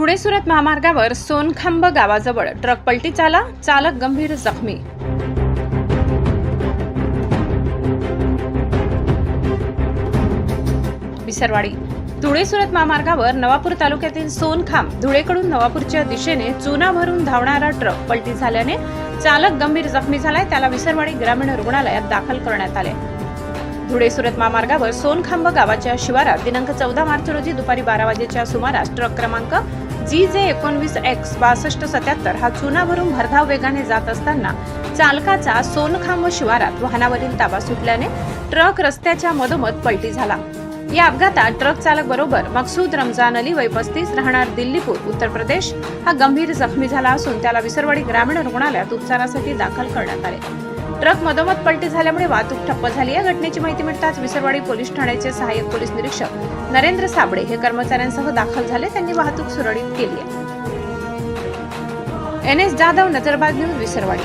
धुळे सुरत महामार्गावर सोनखांब गावाजवळ ट्रक पलटी झाला, चालक गंभीर जखमी। विसरवाडी धुळे सुरत महामार्गावर नवापूर तालुक्यातील सोनखांब धुळेकडून नवापूरच्या दिशेने चुना भरून धावणारा ट्रक पलटी झाल्याने चालक गंभीर जखमी झालाय। त्याला विसरवाडी ग्रामीण रुग्णालयात दाखल करण्यात आले। धुळे सुरत महामार्गावर सोनखांब गावाच्या शिवारात दिनांक 14 मार्च रोजी दुपारी 12 वाजेच्या सुमारास ट्रक क्रमांक GJ19X6277 हा चुना भरून भरधाव वेगाने जात असताना चालकाचा सोनखांब शिवारात वाहनावरील ताबा सुटल्याने ट्रक रस्त्याच्या मधोमध पलटी झाला। या अपघातात ट्रक चालक बरोबर मकसूद रमजान अली वय 35 राहणार दिल्लीपूर उत्तर प्रदेश हा गंभीर जखमी झाला असून त्याला विसरवाडी ग्रामीण रुग्णालयात उपचारासाठी दाखल करण्यात आले। ट्रक मधोमध पलटी झाल्यामुळे वाहतूक ठप्प झाली। या घटनेची माहिती मिळताच विसरवाडी पोलीस ठाण्याचे सहाय्यक पोलीस निरीक्षक नरेंद्र साबळे हे कर्मचाऱ्यांसह दाखल झाले। त्यांनी वाहतूक सुरळीत केली आहे। NS Jadhav, Nazarbaz news, Visarwadi.